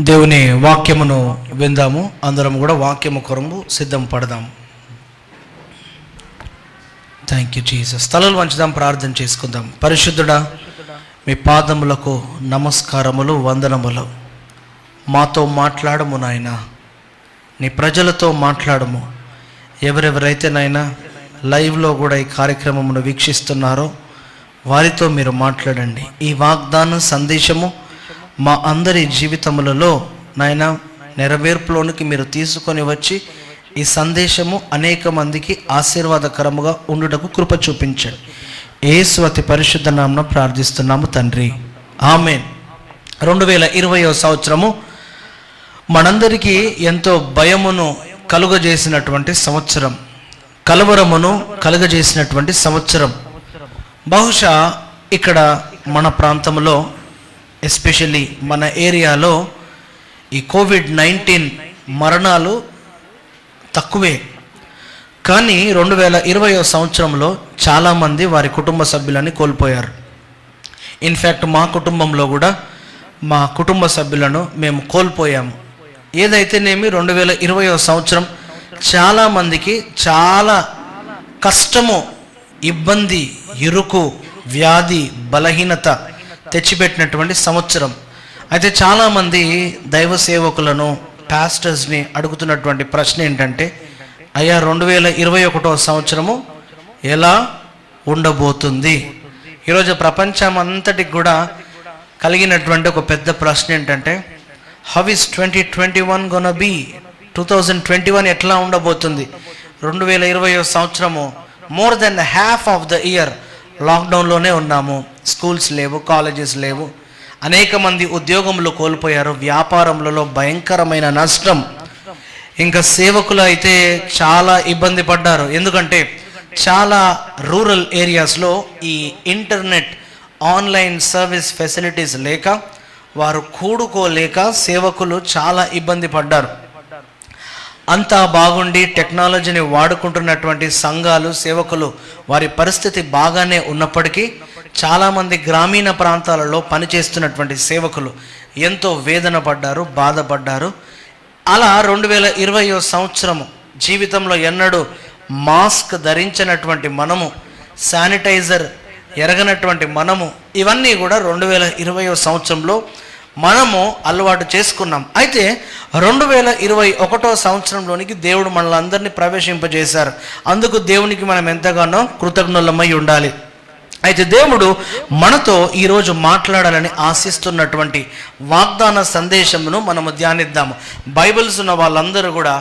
దేవుని వాక్యమును విందాము. అందరం కూడా వాక్యము కొరకు సిద్ధం పడదాం. Thank you Jesus. తలలు వంచుదాం, ప్రార్థన చేసుకుందాం. పరిశుద్ధుడా, మీ పాదములకు నమస్కారములు, వందనములు. మాతో మాట్లాడము నాయన, నీ ప్రజలతో మాట్లాడము. ఎవరెవరైతే నాయన లైవ్లో కూడా ఈ కార్యక్రమమును వీక్షిస్తున్నారో వారితో మీరు మాట్లాడండి. ఈ వాగ్దాన సందేశము మా అందరి జీవితములలో నాయన నెరవేర్పులోనికి మీరు తీసుకొని వచ్చి ఈ సందేశము అనేక మందికి ఆశీర్వాదకరముగా ఉండుటకు కృప చూపించండి. యేసు అతి పరిశుద్ధ నామమున ప్రార్థిస్తున్నాము తండ్రి, ఆమేన్. 2020వ సంవత్సరము మనందరికీ ఎంతో భయమును కలుగజేసినటువంటి సంవత్సరం, కలవరమును కలుగజేసినటువంటి సంవత్సరం. బహుశా ఇక్కడ మన ప్రాంతంలో, ఎస్పెషల్లీ మన ఏరియాలో ఈ కోవిడ్-19 మరణాలు తక్కువే. కానీ 2020వ సంవత్సరంలో చాలామంది వారి కుటుంబ సభ్యులని కోల్పోయారు. ఇన్ఫ్యాక్ట్ మా కుటుంబంలో కూడా మా కుటుంబ సభ్యులను మేము కోల్పోయాము. ఏదైతేనేమి 2020వ సంవత్సరం చాలామందికి చాలా కష్టము, ఇబ్బంది, ఇరుకు, వ్యాధి, బలహీనత తెచ్చిపెట్టినటువంటి సంవత్సరం. అయితే చాలామంది దైవ సేవకులను, పాస్టర్స్ని అడుగుతున్నటువంటి ప్రశ్న ఏంటంటే, అయ్యా 2021వ సంవత్సరము ఎలా ఉండబోతుంది? ఈరోజు ప్రపంచం అంతటికి కూడా కలిగినటువంటి ఒక పెద్ద ప్రశ్న ఏంటంటే, హౌ ఇస్ 2021 గోనా బీ? 2021 ఎట్లా ఉండబోతుంది? 2020వ సంవత్సరము more than half of the year లాక్డౌన్లోనే ఉన్నాము. స్కూల్స్ లేవు, కాలేజెస్ లేవు, అనేక మంది ఉద్యోగములు కోల్పోయారు, వ్యాపారములలో భయంకరమైన నష్టం. ఇంకా సేవకులు అయితే చాలా ఇబ్బంది పడ్డారు. ఎందుకంటే చాలా రూరల్ ఏరియాస్లో ఈ ఇంటర్నెట్, ఆన్లైన్ సర్వీస్ ఫెసిలిటీస్ లేక, వారు కూడుకోలేక సేవకులు చాలా ఇబ్బంది పడ్డారు. అంతా బాగుండి టెక్నాలజీని వాడుకుంటున్నటువంటి సంఘాలు, సేవకులు వారి పరిస్థితి బాగానే ఉన్నప్పటికీ చాలామంది గ్రామీణ ప్రాంతాలలో పనిచేస్తున్నటువంటి సేవకులు ఎంతో వేదన పడ్డారు, బాధపడ్డారు. అలా 2020వ సంవత్సరము జీవితంలో ఎన్నడూ మాస్క్ ధరించినటువంటి మనము, శానిటైజర్ ఎరగనటువంటి మనము, ఇవన్నీ కూడా 2020వ సంవత్సరంలో మనము అలవాటు చేసుకున్నాం. అయితే 2021వ సంవత్సరంలోనికి దేవుడు మనలందరినీ ప్రవేశింపజేశారు. అందుకు దేవునికి మనం ఎంతగానో కృతజ్ఞులమై ఉండాలి. అయితే దేవుడు మనతో ఈరోజు మాట్లాడాలని ఆశిస్తున్నటువంటి వాగ్దాన సందేశమును మనము ధ్యానిద్దాము. బైబిల్స్ ఉన్న వాళ్ళందరూ కూడా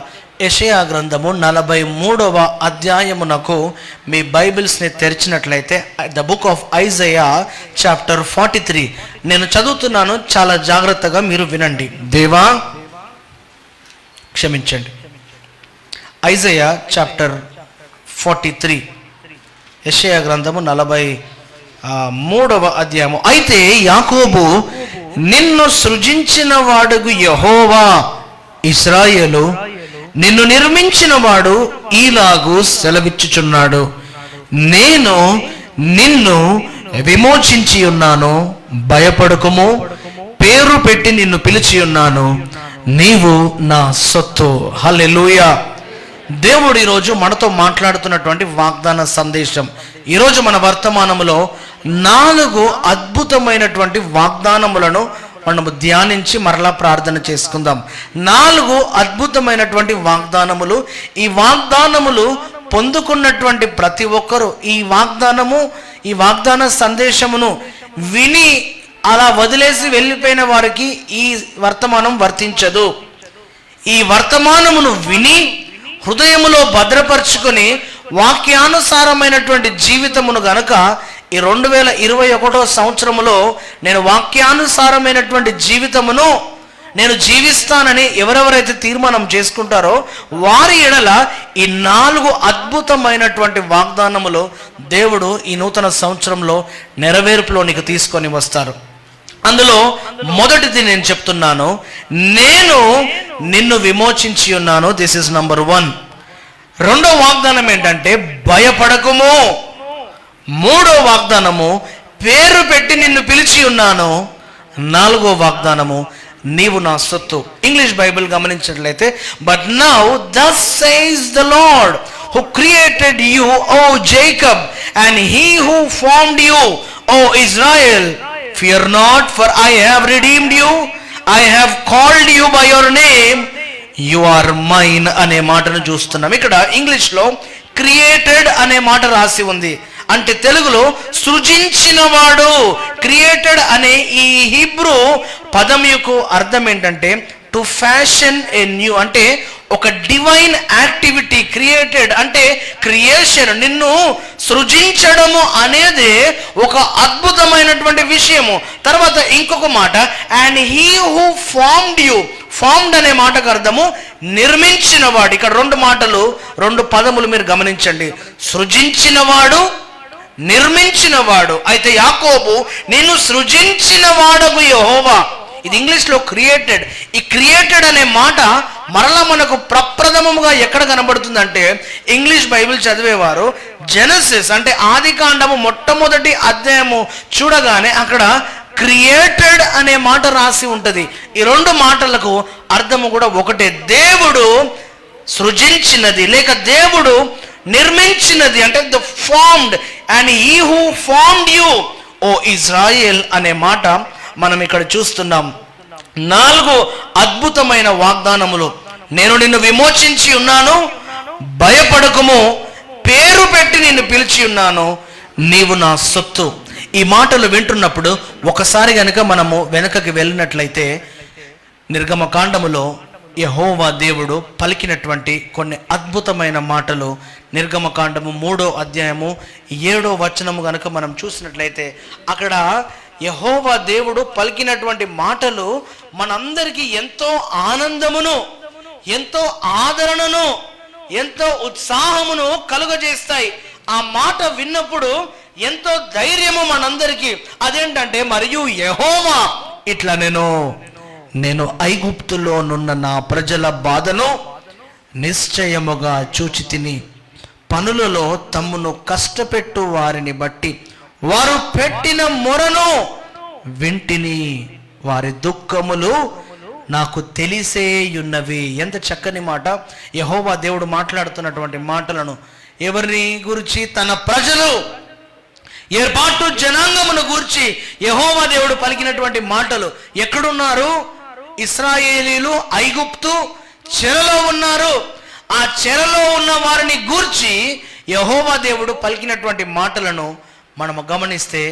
యెషయా గ్రంథము 43వ అధ్యాయమునకు మీ బైబిల్స్ని తెరిచినట్లయితే, the book of Isaiah chapter 43 నేను చదువుతున్నాను, చాలా జాగ్రత్తగా మీరు వినండి. దేవా క్షమించండి. ఐజయా చాప్టర్ 43, యెషయా గ్రంథము 43వ అధ్యాయము. అయితే యాకోబు, నిన్ను సృజించిన వాడుగు యెహోవా, ఇశ్రాయేలు నిన్ను నిర్మించిన వాడు ఈలాగు సెలవిచ్చుచున్నాడు, నేను నిన్ను విమోచించి ఉన్నాను, భయపడకుము, పేరు పెట్టి నిన్ను పిలిచి ఉన్నాను, నీవు నా సొత్తు. హల్లెలూయా. దేవుడు ఈరోజు మనతో మాట్లాడుతున్నటువంటి వాగ్దాన సందేశం. ఈరోజు మన వర్తమానములో 4 అద్భుతమైనటువంటి వాగ్దానములను మనము ధ్యానించి మరలా ప్రార్థన చేసుకుందాం. 4 అద్భుతమైనటువంటి వాగ్దానములు. ఈ వాగ్దానములు పొందుకున్నటువంటి ప్రతి ఒక్కరూ ఈ వాగ్దాన సందేశమును విని అలా వదిలేసి వెళ్ళిపోయిన వారికి ఈ వర్తమానం వర్తించదు. ఈ వర్తమానమును విని హృదయములో భద్రపరుచుకొని వాక్యానుసారమైనటువంటి జీవితమును గనక ఈ 2021వ సంవత్సరములో నేను వాక్యానుసారమైనటువంటి జీవితమును నేను జీవిస్తానని ఎవరెవరైతే తీర్మానం చేసుకుంటారో వారి ఎడల ఈ 4 అద్భుతమైనటువంటి వాగ్దానములు దేవుడు ఈ నూతన సంవత్సరంలో నెరవేర్పులోనికి తీసుకొని వస్తారు. అందులో మొదటిది నేను చెప్తున్నాను, నేను నిన్ను విమోచించి ఉన్నాను. This is number 1. రెండో వాగ్దానం ఏంటంటే, భయపడకుము. మూడో వాగ్దానము, పేరు పెట్టి నిన్ను పిలిచి ఉన్నాను. నాలుగో వాగ్దానము, నీవు నా సొత్తు. ఇంగ్లీష్ బైబిల్ గమనించినట్లయితే, but now thus says the Lord who created you, O Jacob, and he who formed you, O Israel, fear not, for I have redeemed you, I have called you by your name, you are mine అనే మాటను చూస్తున్నాం. ఇక్కడ ఇంగ్లీష్లో created అనే మాట రాసి ఉంది. అంటే తెలుగులో సృజించినవాడు. క్రియేటెడ్ అనే ఈ హీబ్రూ పదం యొక్క అర్థం ఏంటంటే టు ఫ్యాషన్ ఏ న్యూ, అంటే ఒక డివైన్ యాక్టివిటీ. క్రియేటెడ్ అంటే క్రియేషన్, నిన్ను సృజించడము అనేది ఒక అద్భుతమైనటువంటి విషయము. తర్వాత ఇంకొక మాట, and he who formed you. Formed అనే మాటకు అర్థము నిర్మించినవాడు. ఇక్కడ రెండు పదములు మీరు గమనించండి, సృజించినవాడు, నిర్మించినవాడు. అయితే యాకోబు, నిన్ను సృజించిన వాడగు యెహోవా. ఇది ఇంగ్లీష్లో క్రియేటెడ్. ఈ క్రియేటెడ్ అనే మాట మరలా మనకు ప్రప్రథమముగా ఎక్కడ కనబడుతుందంటే, ఇంగ్లీష్ బైబిల్ చదివేవారు జెనసిస్ అంటే ఆది కాండము మొట్టమొదటి అధ్యాయము చూడగానే అక్కడ క్రియేటెడ్ అనే మాట రాసి ఉంటుంది. ఈ రెండు మాటలకు అర్థము కూడా ఒకటే, దేవుడు సృజించినది లేక దేవుడు నిర్మించినది. అంటే the formed and he who formed you O Israel అనే మాట మనం ఇక్కడ చూస్తున్నాం. 4 అద్భుతమైన వాగ్దానములు. నేను నిన్ను విమోచించి ఉన్నాను, భయపడకుము, పేరు పెట్టి నిన్ను పిలిచి ఉన్నాను, నీవు నా సొత్తు. ఈ మాటలు వింటున్నప్పుడు ఒకసారి గనుక మనము వెనుకకి వెళ్ళినట్లయితే, నిర్గమకాండములో యెహోవా దేవుడు పలికినటువంటి కొన్ని అద్భుతమైన మాటలు, నిర్గమకాండము 3వ అధ్యాయము 7వ వచనము గనుక మనం చూసినట్లయితే, అక్కడ యెహోవా దేవుడు పలికినటువంటి మాటలు మనందరికీ ఎంతో ఆనందమును, ఎంతో ఆదరణను, ఎంతో ఉత్సాహమును కలుగజేస్తాయి. ఆ మాట విన్నప్పుడు ఎంతో ధైర్యము మనందరికీ. అదేంటంటే, మరియు యెహోవా ఇట్లా, నేను ఐగుప్తులోనున్న నా ప్రజల బాధను నిశ్చయముగా చూచి తిని, పనులలో తమ్మును కష్టపెట్టు వారిని బట్టి వారు పెట్టిన మొరను వింటిని, వారి దుఃఖములు నాకు తెలిసేయున్నవి. ఎంత చక్కని మాట! యెహోవా దేవుడు మాట్లాడుతున్నటువంటి మాటలను ఎవరిని గురించి? తన ప్రజలు, ఏర్పాటు జనాంగమును గూర్చి యెహోవా దేవుడు పలికినటువంటి మాటలు. ఎక్కడున్నారు? ఇశ్రాయేలీలు ఐగుప్తు చెరలో ఉన్నారు. ఆ చెరలో ఉన్న వారిని గూర్చి యెహోవా దేవుడు పలికినటువంటి మాటలను మనము గమనిస్తే,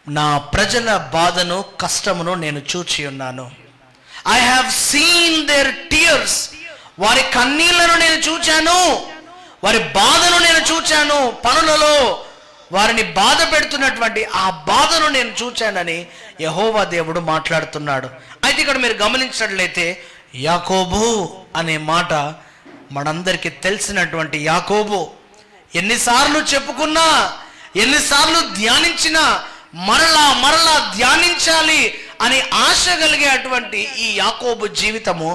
నా ప్రజల బాధను, కష్టమును నేను చూచి ఉన్నాను. I have seen their tears. వారి కన్నీళ్లను నేను చూచాను, వారి బాధను నేను చూచాను, పనులలో వారిని బాధ పెడుతున్నటువంటి ఆ బాధను నేను చూచానని యెహోవా దేవుడు మాట్లాడుతున్నాడు. అయితే ఇక్కడ మీరు గమనించినట్లయితే, యాకోబు అనే మాట మనందరికీ తెలిసినటువంటి యాకోబు. ఎన్నిసార్లు చెప్పుకున్నా, ఎన్నిసార్లు ధ్యానించినా, మరలా ధ్యానించాలి అని ఆశ కలిగేటువంటి ఈ యాకోబు జీవితము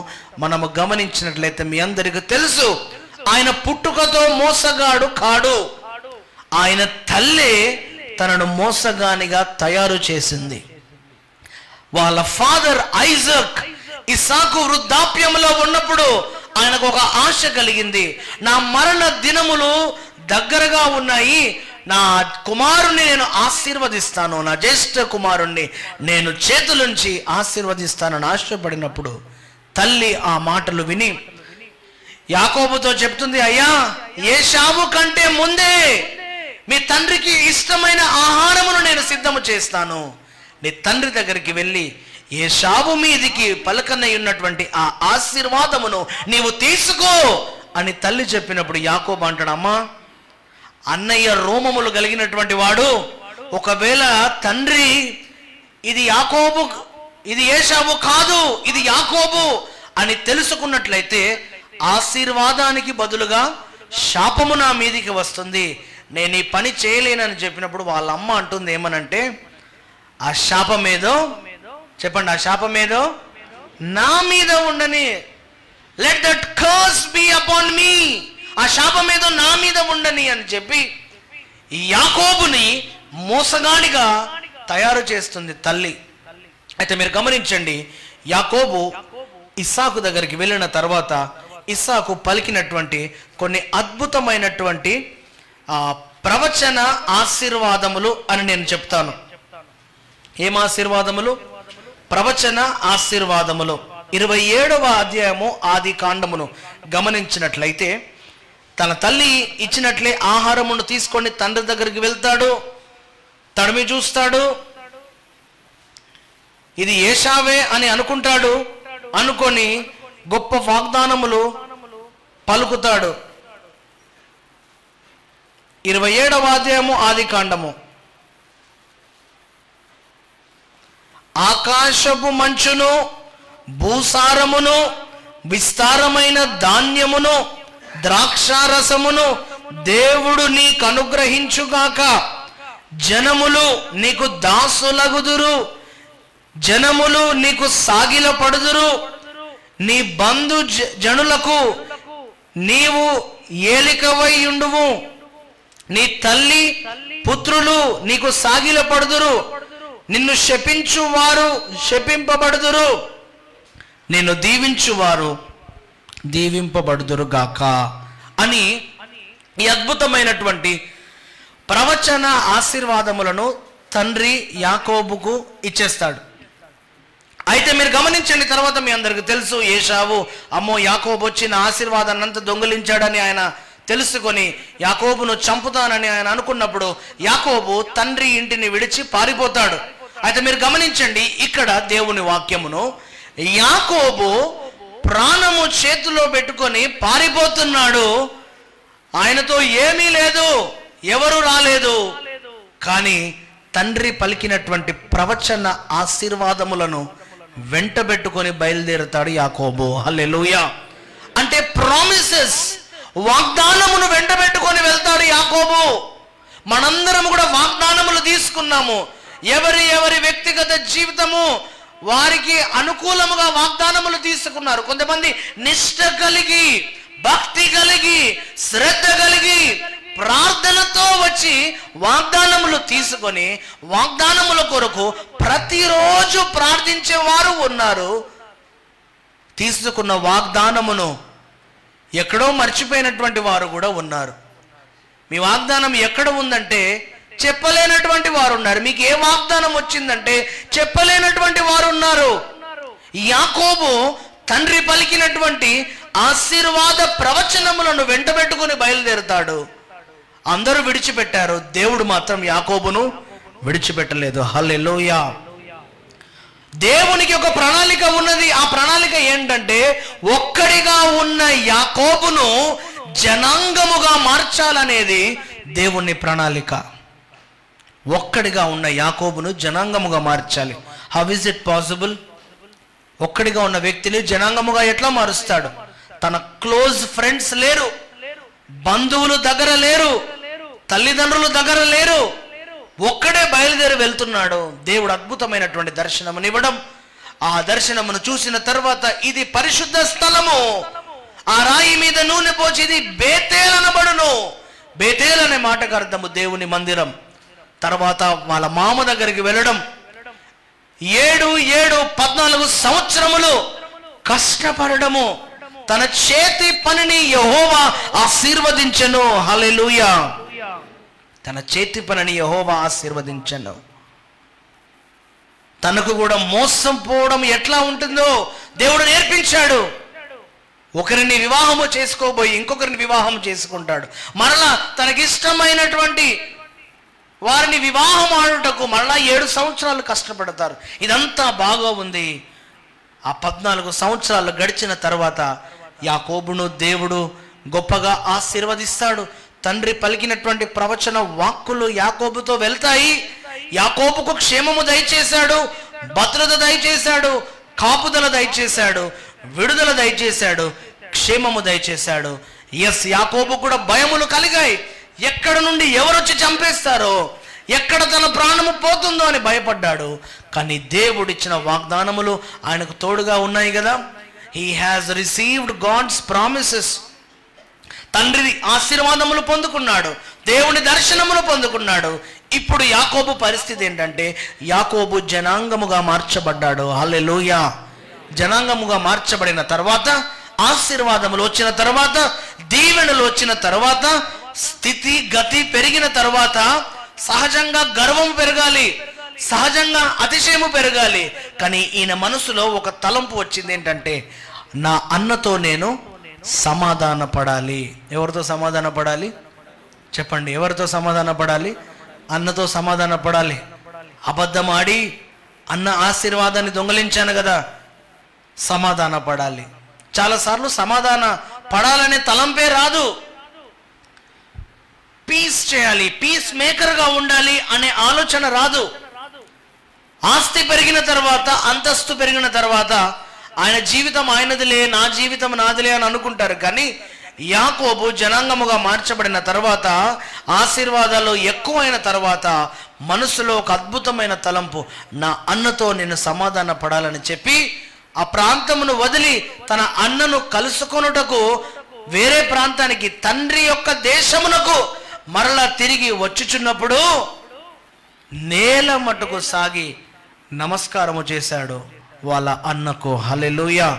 మనము గమనించినట్లయితే, మీ అందరికీ తెలుసు, ఆయన పుట్టుకతో మోసగాడు కాడు. ఆయన తల్లే తనను మోసగానిగా తయారు చేసింది. వాళ్ళ ఫాదర్ ఐజాక్, ఇస్సాకు వృద్ధాప్యంలో ఉన్నప్పుడు ఆయనకు ఒక ఆశ కలిగింది. నా మరణ దినములు దగ్గరగా ఉన్నాయి, నా కుమారుణ్ణి నేను ఆశీర్వదిస్తాను, నా జ్యేష్ఠ కుమారుణ్ణి నేను చేతులుంచి ఆశీర్వదిస్తానని ఆశపడినప్పుడు తల్లి ఆ మాటలు విని యాకోబుతో చెప్తుంది, అయ్యా, ఏశావు కంటే ముందే మీ తండ్రికి ఇష్టమైన ఆహారమును నేను సిద్ధము చేస్తాను, నీ తండ్రి దగ్గరికి వెళ్ళి ఏశావు మీదికి పలకనై ఉన్నటువంటి ఆ ఆశీర్వాదమును నీవు తీసుకో అని తల్లి చెప్పినప్పుడు యాకోబు అంటాడు, అమ్మా, అన్నయ్య రోమములు కలిగినటువంటి వాడు, ఒకవేళ తండ్రి ఇది యాకోబు, ఇది ఏశావు కాదు, ఇది యాకోబు అని తెలుసుకున్నట్లయితే ఆశీర్వాదానికి బదులుగా శాపము నా మీదికి వస్తుంది, నేను ఈ పని చేయలేనని చెప్పినప్పుడు వాళ్ళ అమ్మ అంటుంది ఏమనంటే, ఆ శాపమేదో చెప్పండి, ఆ శాపమేదో నా మీద ఉండని, let that curse be upon me, ఆ శాపమేదో నా మీద ఉండని అని చెప్పి ఈ యాకోబుని మోసగాడిగా తయారు చేస్తుంది తల్లి. అయితే మీరు గమనించండి, యాకోబు ఇస్సాకు దగ్గరికి వెళ్ళిన తర్వాత ఇస్సాకు పలికినటువంటి కొన్ని అద్భుతమైనటువంటి ప్రవచన ఆశీర్వాదములు అని నేను చెప్తాను. ఏం ఆశీర్వాదములు? ప్రవచన ఆశీర్వాదములు. 27వ అధ్యాయము ఆది కాండమును గమనించినట్లయితే, తన తల్లి ఇచ్చినట్లే ఆహారమును తీసుకొని తండ్రి దగ్గరికి వెళ్తాడు, తడిమి చూస్తాడు, ఇది ఏషావే అని అనుకుంటాడు. అనుకొని గొప్ప వాగ్దానములు పలుకుతాడు. 27వ అధ్యాయము ఆది కాండము. ఆకాశపు మంచును, భూసారమును, విస్తారమైన ధాన్యమును, ద్రాక్షారసమును దేవుడు నీకు అనుగ్రహించుగాక. జనములు నీకు దాసులగుదురు, జనములు నీకు సాగిల పడుదురు. నీ బంధు జనులకు నీవు ఏలికవై ఉండువు. నీ తల్లి పుత్రులు నీకు సాగిల పడుదురు. నిన్ను శపించువారు శపింపబడుదురు, నిన్ను దీవించువారు దీవింపబడుదురు గాక అని ఈ అద్భుతమైనటువంటి ప్రవచన ఆశీర్వాదములను తండ్రి యాకోబుకు ఇచ్చేస్తాడు. అయితే మీరు గమనించండి, తర్వాత మీ అందరికి తెలుసు, ఏషావు అమ్మో యాకోబు వచ్చిన ఆశీర్వాదాన్ని అంతా దొంగిలించాడని ఆయన తెలుసుకొని యాకోబును చంపుతానని ఆయన అనుకున్నప్పుడు యాకోబు తండ్రి ఇంటిని విడిచి పారిపోతాడు. అయితే మీరు గమనించండి, ఇక్కడ దేవుని వాక్యమును, యాకోబు ప్రాణము చేతిలో పెట్టుకొని పారిపోతున్నాడు. ఆయనతో ఏమీ లేదు, ఎవరు రాలేదు. కానీ తండ్రి పలికినటువంటి ప్రవచన ఆశీర్వాదములను వెంటబెట్టుకొని బయలుదేరుతాడు యాకోబు. హల్లెలూయా. అంటే ప్రామిసెస్, వాగ్దానమును వెంటబెట్టుకొని వెళ్తాడు యాకోబు. మనందరం కూడా వాగ్దానములు తీసుకున్నాము. ఎవరి వ్యక్తిగత జీవితము వారికి అనుకూలముగా వాగ్దానములు తీసుకున్నారు. కొంతమంది నిష్ఠ కలిగి, భక్తి కలిగి, శ్రద్ధ కలిగి, ప్రార్థనతో వచ్చి వాగ్దానములు తీసుకొని వాగ్దానముల కొరకు ప్రతిరోజు ప్రార్థించేవారు ఉన్నారు. తీసుకున్న వాగ్దానమును ఎక్కడో మర్చిపోయినటువంటి వారు కూడా ఉన్నారు. మీ వాగ్దానం ఎక్కడ ఉందంటే చెప్పలేనటువంటి వారు ఉన్నారు. మీకు ఏ వాగ్దానం వచ్చిందంటే చెప్పలేనటువంటి వారు ఉన్నారు. యాకోబు తండ్రి పలికినటువంటి ఆశీర్వాద ప్రవచనములను వెంటబెట్టుకుని బయలుదేరుతాడు. అందరూ విడిచిపెట్టారు, దేవుడు మాత్రం యాకోబును విడిచిపెట్టలేదు. హల్లెలూయా. దేవునికి ఒక ప్రణాళిక ఉన్నది. ఆ ప్రణాళిక ఏంటంటే ఒక్కడిగా ఉన్న యాకోబును జనాంగముగా మార్చాలనేది దేవుని ప్రణాళిక. ఒక్కడిగా ఉన్న యాకోబును జనాంగముగా మార్చాలి. How is it possible? ఒక్కడిగా ఉన్న వ్యక్తిని జనాంగముగా ఎట్లా మారుస్తాడు? తన క్లోజ్ ఫ్రెండ్స్ లేరు, బంధువులు దగ్గర లేరు, తల్లిదండ్రులు దగ్గర లేరు, ఒక్కడే బయలుదేరి వెళ్తున్నాడు. దేవుడు అద్భుతమైనటువంటి దర్శనమునివ్వడం, ఆ దర్శనమును చూసిన తర్వాత ఇది పరిశుద్ధ స్థలము, ఆ రాయి మీద నూనె పోచి ఇది బేతేల్ అనబడును. బేతేల్ అనే మాటకు అర్థము దేవుని మందిరం. తర్వాత వాళ్ళ మామ దగ్గరికి వెళ్ళడం, 14 సంవత్సరములు కష్టపడము, తన చేతి పనిని యెహోవా ఆశీర్వదించెను. హల్లెలూయా. తన చేతి పనిని యెహోవా ఆశీర్వదించెను. తనకు కూడా మోసం పోవడం ఎట్లా ఉంటుందో దేవుడు నేర్పించాడు. ఒకరిని వివాహము చేసుకోబోయి ఇంకొకరిని వివాహం చేసుకుంటాడు. మరలా తనకిష్టమైనటువంటి వారిని వివాహం ఆడుటకు మళ్ళా 7 సంవత్సరాలు కష్టపడతారు. ఇదంతా బాగా ఉంది. ఆ 14 సంవత్సరాలు గడిచిన తర్వాత యాకోబును దేవుడు గొప్పగా ఆశీర్వదిస్తాడు. తండ్రి పలికినటువంటి ప్రవచన వాక్కులు యాకోబుతో వెళ్తాయి. యాకోబుకు క్షేమము దయచేశాడు, భద్రత దయచేశాడు, కాపుదల దయచేశాడు, విడుదల దయచేశాడు, క్షేమము దయచేశాడు. యాకోబు కూడా భయములు కలిగాయి. ఎక్కడ నుండి ఎవరొచ్చి చంపేస్తారో, ఎక్కడ తన ప్రాణము పోతుందో అని భయపడ్డాడు. కానీ దేవుడిచ్చిన వాగ్దానములు ఆయనకు తోడుగా ఉన్నాయి కదా. He has received God's promises. తండ్రి ఆశీర్వాదములు పొందుకున్నాడు, దేవుని దర్శనములు పొందుకున్నాడు. ఇప్పుడు యాకోబు పరిస్థితి ఏంటంటే యాకోబు జనాంగముగా మార్చబడ్డాడు. హల్లెలూయా. జనాంగముగా మార్చబడిన తర్వాత, ఆశీర్వాదములు వచ్చిన తర్వాత, దీవెనలు వచ్చిన తర్వాత, స్థితి గతి పెరిగిన తర్వాత సహజంగా గర్వం పెరగాలి, సహజంగా అతిశయము పెరగాలి. కానీ ఈయన మనసులో ఒక తలంపు వచ్చింది ఏంటంటే, నా అన్నతో నేను సమాధాన పడాలి. ఎవరితో సమాధాన పడాలి చెప్పండి? ఎవరితో సమాధాన పడాలి? అన్నతో సమాధాన పడాలి. అబద్ధం ఆడి అన్న ఆశీర్వాదాన్ని దొంగలించాను కదా, సమాధాన పడాలి. చాలాసార్లు సమాధాన పడాలనే తలంపే రాదు. పీస్ చేయాలి, పీస్ మేకర్గా ఉండాలి అనే ఆలోచన రాదు. ఆస్తి పెరిగిన తర్వాత, అంతస్తు పెరిగిన తర్వాత ఆయన జీవితం ఆయనదిలే, నా జీవితం నాదిలే అని అనుకుంటారు. కానీ యాకోబు జనాంగముగా మార్చబడిన తర్వాత, ఆశీర్వాదాలు ఎక్కువైన తర్వాత మనసులో ఒక అద్భుతమైన తలంపు, నా అన్నతో నేను సమాధాన పడాలని చెప్పి ఆ ప్రాంతమును వదిలి తన అన్నను కలుసుకొనుటకు వేరే ప్రాంతానికి, తండ్రి యొక్క దేశమునకు మరలా తిరిగి వచ్చుచున్నప్పుడు నేల మట్టుకు సాగి నమస్కారము చేశాడు వాళ్ళ అన్నకు. హల్లెలూయా.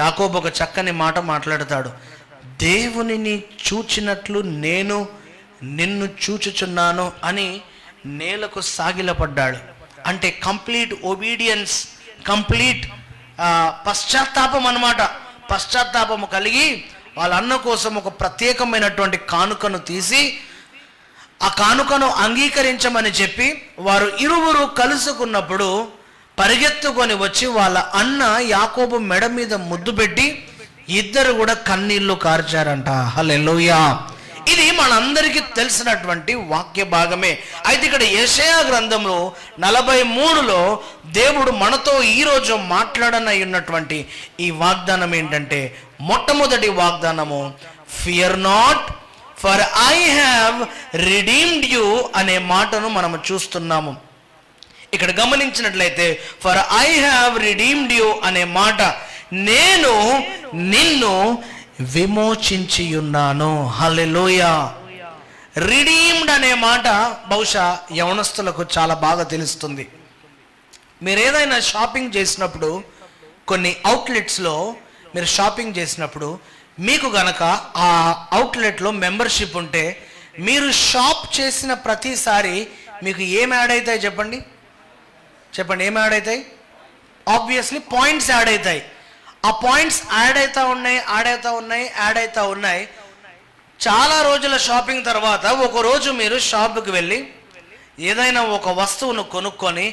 యాకోబు ఒక చక్కని మాట మాట్లాడతాడు, దేవునిని చూచినట్లు నేను నిన్ను చూచుచున్నాను అని నేలకు సాగిలపడ్డాడు. అంటే కంప్లీట్ ఒబీడియన్స్, కంప్లీట్ పశ్చాత్తాపం అన్నమాట. పశ్చాత్తాపము కలిగి వాళ్ళ అన్న కోసం ఒక ప్రత్యేకమైనటువంటి కానుకను తీసి ఆ కానుకను అంగీకరించమని చెప్పి వారు ఇరువురు కలుసుకున్నప్పుడు పరిగెత్తుకొని వచ్చి వాళ్ళ అన్న యాకోబు మెడ మీద ముద్దు పెట్టి ఇద్దరు కూడా కన్నీళ్లు కార్చారంట. హల్లెలూయా. ఇది మనందరికీ తెలిసినటువంటి వాక్య భాగమే. అయితే ఇక్కడ యెషయా గ్రంథంలో 43లో దేవుడు మనతో ఈరోజు మాట్లాడనయ్యున్నటువంటి ఈ వాగ్దానం ఏంటంటే, మొట్టమొదటి వాగ్దానము, fear not for I have redeemed you అనే మాటను మనము చూస్తున్నాము. ఇక్కడ గమనించినట్లయితే for I have redeemed you అనే మాట, నేను నిన్ను విమోచించి ఉన్నాను. హల్లెలూయా. రిడీమ్డ్ అనే మాట బహుశా యవనస్తులకు చాలా బాగా తెలుస్తుంది. మీరు ఏదైనా షాపింగ్ చేసినప్పుడు, కొన్ని అవుట్లెట్స్లో మీరు షాపింగ్ చేసినప్పుడు మీకు గనక ఆ అవుట్లెట్లో మెంబర్షిప్ ఉంటే, మీరు షాప్ చేసిన ప్రతిసారి మీకు ఏం యాడ్ అవుతాయి చెప్పండి? చెప్పండి, ఏం యాడ్ అవుతాయి? ఆబ్వియస్లీ పాయింట్స్ యాడ్ అవుతాయి. ఆ పాయింట్స్ యాడ్ అవుతా ఉన్నాయి. చాలా రోజుల షాపింగ్ తర్వాత ఒకరోజు మీరు షాప్కి వెళ్ళి ఏదైనా ఒక వస్తువును కొనుక్కొని,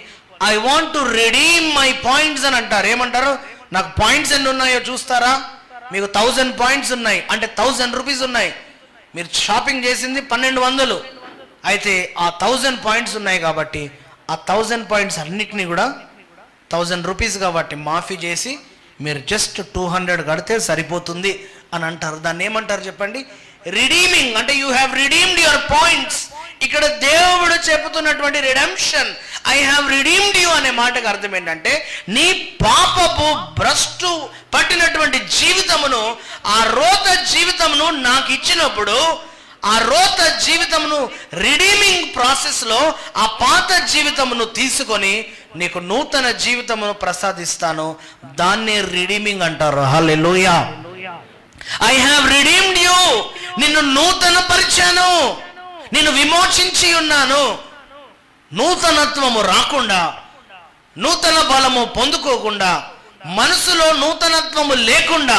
I want to redeem my points అని అంటారు. ఏమంటారు? నాకు పాయింట్స్ ఎన్ని ఉన్నాయో చూస్తారా? మీకు 1000 పాయింట్స్ ఉన్నాయి అంటే 1000 రూపీస్ ఉన్నాయి. మీరు షాపింగ్ చేసింది 1200, అయితే ఆ 1000 పాయింట్స్ ఉన్నాయి కాబట్టి ఆ 1000 పాయింట్స్ అన్నిటినీ కూడా 1000 రూపీస్ కాబట్టి మాఫీ చేసి మీరు జస్ట్ 200 కడితే సరిపోతుంది అని అంటారు. దాన్ని ఏమంటారు చెప్పండి? రిడీమింగ్. అంటే you have redeemed your points. ఇక్కడ దేవుడు చెబుతున్నటువంటి redemption, I have redeemed you అనే మాటకు అర్థం ఏంటంటే, నీ పాపపు భ్రష్టు పట్టినటువంటి జీవితమును, ఆ రోత జీవితమును నాకు ఇచ్చినప్పుడు, ఆ రోత జీవితమును రిడీమింగ్ ప్రాసెస్లో ఆ పాత జీవితమును తీసుకొని నీకు నూతన జీవితమును ప్రసాదిస్తాను. దాన్నే రిడీమింగ్ అంటారు. Hallelujah. I have redeemed you. నిన్ను నూతన పరిచాను, నిన్ను విమోచించి ఉన్నాను. నూతనత్వము రాకుండా, నూతన బలము పొందుకోకుండా, మనసులో నూతనత్వము లేకుండా,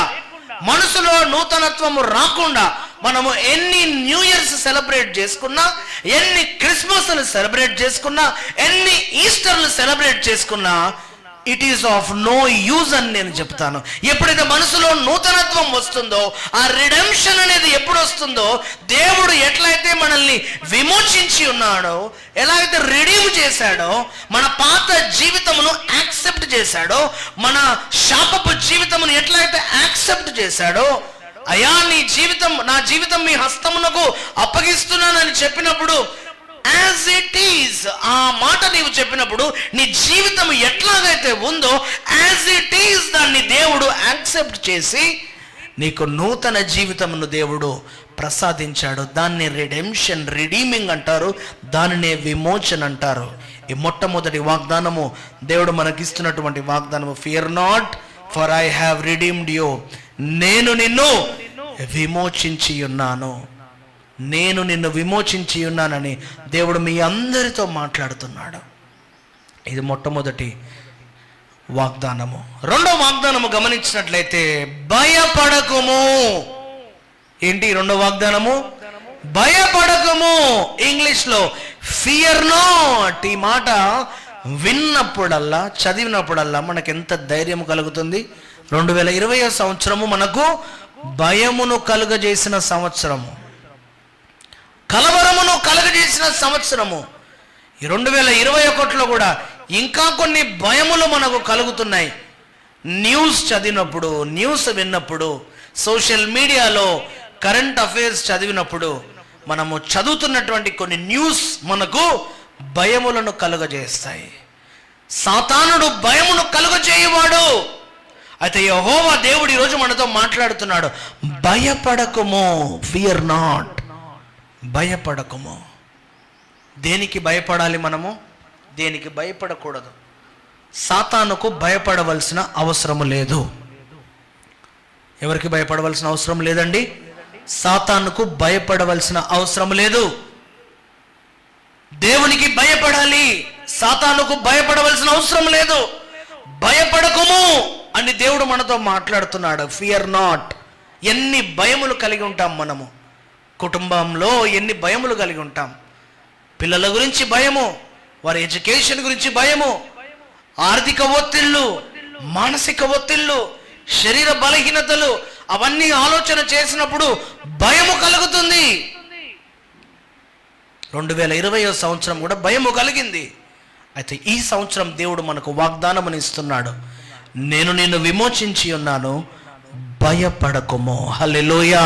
మనసులో నూతనత్వము రాకుండా మనము ఎన్ని న్యూ ఇయర్స్ సెలబ్రేట్ చేసుకున్నా, ఎన్ని క్రిస్మస్లు సెలబ్రేట్ చేసుకున్నా, ఎన్ని ఈస్టర్లు సెలబ్రేట్ చేసుకున్నా, it is of no use అని నేను చెప్తాను. ఎప్పుడైతే మనసులో నూతనత్వం వస్తుందో, ఆ రిడెంప్షన్ అనేది ఎప్పుడు వస్తుందో, దేవుడు ఎట్లయితే మనల్ని విమోచించి ఉన్నాడో, ఎలా అయితే రిడీమ్ చేశాడో, మన పాత జీవితమును యాక్సెప్ట్ చేశాడో, మన శాపపు జీవితమును ఎట్లయితే యాక్సెప్ట్ చేశాడో, అయ్యా నీ జీవితం, నా జీవితం మీ హస్తమునకు అప్పగిస్తున్నానని చెప్పినప్పుడు, యాజ్ ఇట్ ఈజ్, ఆ మాట నీవు చెప్పినప్పుడు నీ జీవితం ఎట్లాగైతే ఉందో యాజ్ ఇట్ ఈజ్ దాన్ని దేవుడు యాక్సెప్ట్ చేసి నీకు నూతన జీవితమును దేవుడు ప్రసాదించాడు. దాన్ని రిడెంప్షన్, రిడీమింగ్ అంటారు, దానినే విమోచన అంటారు. ఈ మొట్టమొదటి వాగ్దానము దేవుడు మనకిస్తున్నటువంటి వాగ్దానము, fear not for I have redeemed you. నేను నిన్ను విమోచించి ఉన్నాను, నేను నిన్ను విమోచించి ఉన్నానని దేవుడు మీ అందరితో మాట్లాడుతున్నాడు. ఇది మొట్టమొదటి వాగ్దానము. రెండో వాగ్దానము గమనించినట్లయితే భయపడకుము. ఏంటి రెండో వాగ్దానము? భయపడకుము. ఇంగ్లీష్లో ఫియర్ నాట్. ఈ మాట విన్నప్పుడల్లా, చదివినప్పుడల్లా మనకు ఎంత ధైర్యం కలుగుతుంది. 2020 సంవత్సరము మనకు భయమును కలుగజేసిన సంవత్సరము, కలవరమును కలుగజేసిన సంవత్సరము. ఈ 2021లో కూడా ఇంకా కొన్ని భయములు మనకు కలుగుతున్నాయి. న్యూస్ చదివినప్పుడు, న్యూస్ విన్నప్పుడు, సోషల్ మీడియాలో కరెంట్ అఫైర్స్ చదివినప్పుడు మనము చదువుతున్నటువంటి కొన్ని న్యూస్ మనకు భయములను కలుగజేస్తాయి. సాతానుడు భయమును కలుగజేయవాడు. అయితే యెహోవా దేవుడు ఈరోజు మనతో మాట్లాడుతున్నాడు, భయపడకుము, ఫియర్ నాట్. భయపడకుము. దేనికి భయపడాలి మనము? దేనికి భయపడకూడదు? సాతానుకు భయపడవలసిన అవసరము లేదు. ఎవరికి భయపడవలసిన అవసరం లేదండి? సాతానుకు భయపడవలసిన అవసరం లేదు. దేవునికి భయపడాలి, సాతానుకు భయపడవలసిన అవసరం లేదు. భయపడకుము అని దేవుడు మనతో మాట్లాడుతున్నాడు. Fear not. ఎన్ని భయములు కలిగి ఉంటాం మనము. కుటుంబంలో ఎన్ని భయములు కలిగి ఉంటాం. పిల్లల గురించి భయము, వారి ఎడ్యుకేషన్ గురించి భయము, ఆర్థిక ఒత్తిళ్ళు, మానసిక ఒత్తిళ్ళు, శరీర బలహీనతలు, అవన్నీ ఆలోచన చేసినప్పుడు భయము కలుగుతుంది. 2020 సంవత్సరం కూడా భయము కలిగింది. అయితే ఈ సంవత్సరం దేవుడు మనకు వాగ్దానముని ఇస్తున్నాడు, నేను నిన్ను విమోచించి ఉన్నాను, భయపడకుము. హల్లెలూయా.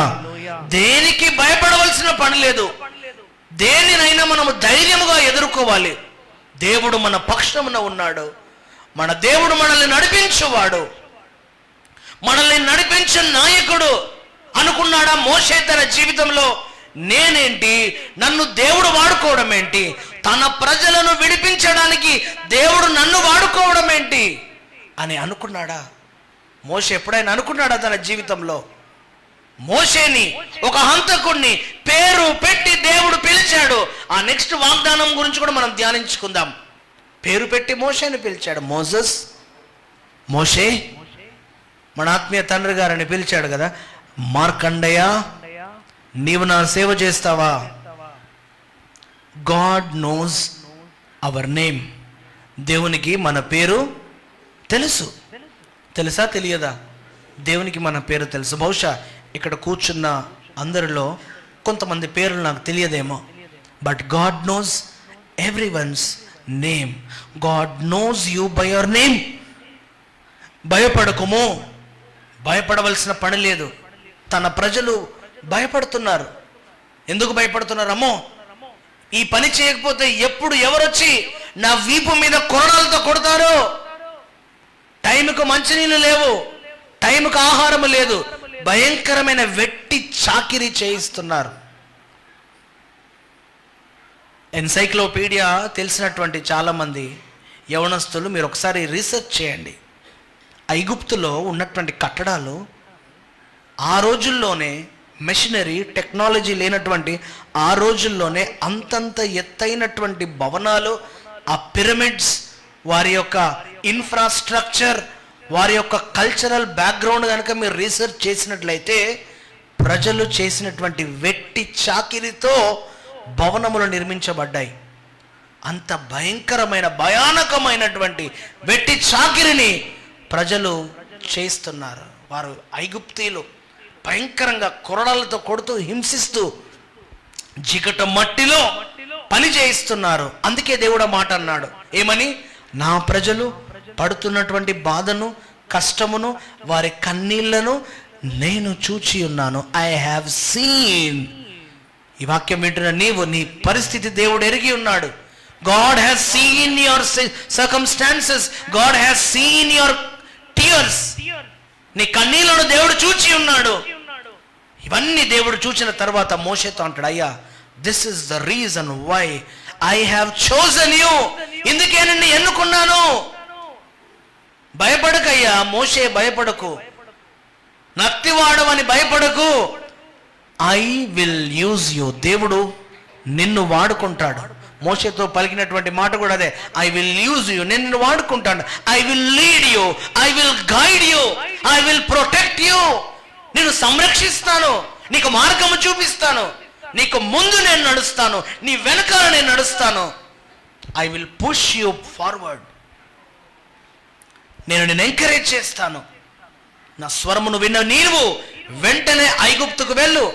దేనికి భయపడవలసిన పని లేదు. దేనినైనా మనము ధైర్యముగా ఎదుర్కోవాలి. దేవుడు మన పక్షమున ఉన్నాడు. మన దేవుడు మనల్ని నడిపించువాడు, మనల్ని నడిపించే నాయకుడు. అనుకున్నాడా మోషే తన జీవితంలో, నేనేంటి, నన్ను దేవుడు వాడుకోవడం ఏంటి, తన ప్రజలను విడిపించడానికి దేవుడు నన్ను వాడుకోవడం ఏంటి అని అనుకున్నాడా? మోషే ఎప్పుడైనా అనుకున్నాడా తన జీవితంలో? మోషేని, ఒక హంతకుడిని పేరు పెట్టి దేవుడు పిలిచాడు. ఆ నెక్స్ట్ వాగ్దానం గురించి కూడా మనం ధ్యానించుకుందాం. పేరు పెట్టి మోషేని పిలిచాడు. మోసెస్, మోషే, మన ఆత్మీయ తండ్రి గారని పిలిచాడు కదా. మార్కండయ్య, నీవు నా సేవ చేస్తావా? God knows hour name. దేవునికి మన పేరు తెలుసు. తెలుసా తెలియదా? దేవునికి మన పేరు తెలుసు. బహుశా ఇక్కడ కూర్చున్న అందరిలో కొంతమంది పేర్లు నాకు తెలియదేమో. But God knows everyone's name. God knows you by your name. భయపడకుము. భయపడవలసిన పని లేదు. తన ప్రజలు భయపడుతున్నారు. ఎందుకు భయపడుతున్నారు? అమ్మో, ఈ పని చేయకపోతే ఎప్పుడు ఎవరొచ్చి నా వీపు మీద కొరడాలతో కొడతారో, టైంకు మంచినీళ్ళు లేవు, టైంకు ఆహారం లేదు, భయంకరమైన వెట్టి చాకిరీ చేయిస్తున్నారు. ఎన్సైక్లోపీడియా తెలిసినటువంటి చాలామంది యవనస్తులు మీరు ఒకసారి రీసెర్చ్ చేయండి. ఐగుప్తులో ఉన్నటువంటి కట్టడాలు ఆ రోజుల్లోనే, మెషినరీ టెక్నాలజీ లేనటువంటి ఆ రోజుల్లోనే అంతంత ఎత్తైనటువంటి భవనాలు, ఆ పిరమిడ్స్, వారి యొక్క ఇన్ఫ్రాస్ట్రక్చర్, వారి యొక్క కల్చరల్ బ్యాక్గ్రౌండ్ కనుక మీరు రీసెర్చ్ చేసినట్లయితే ప్రజలు చేసినటువంటి వెట్టి చాకిరీతో భవనములు నిర్మించబడ్డాయి. అంత భయంకరమైన, భయానకమైనటువంటి వెట్టి చాకిరిని ప్రజలు చేస్తున్నారు. వారు ఐగుప్తీయులు భయంకరంగా కొరడాలతో కొడుతూ, హింసిస్తూ, జిగట మట్టిలో పని చేయిస్తున్నారు. అందుకే దేవుడు మాట అన్నాడు, ఏమని? నా ప్రజలు పడుతున్నటువంటి బాధను, కష్టమును, వారి కన్నీళ్లను నేను చూచి ఉన్నాను. I have scene. ఈ వాక్యం వింటున్న నీవు, నీ పరిస్థితి దేవుడు ఎరిగి ఉన్నాడు. God has seen your circumstances. God has seen your tears. నీ కన్నీళ్లను దేవుడు చూచి ఉన్నాడు. ఇవన్నీ దేవుడు చూసిన తర్వాత మోషేతో అంటాడు, అయ్యా this is the reason why I have chosen you, ఇందుకే నిన్ను ఎన్నుకున్నాను. భయపడకయ్యా మోషే, భయపడకు, నత్తివాడవని భయపడకు, ఐ విల్ యూజ్ యూ. దేవుడు నిన్ను వాడుకుంటాడు. మోషేతో పలికినటువంటి మాట కూడా అదే, ఐ విల్ యూజ్ యూ, నేను నిన్ను వాడుకుంటాను. I will lead you, I will guide you, I will protect you. నేను సంరక్షిస్తాను, నీకు మార్గము చూపిస్తాను, నీకు ముందు నేను నడుస్తాను, నీ వెనకాల నేను నడుస్తాను. I will push you forward. నేను నిన్ను ఎంకరేజ్ చేస్తాను. నా స్వరమును విన్న నీవు వెంటనే ఐగుప్తుకు వెళ్ళు,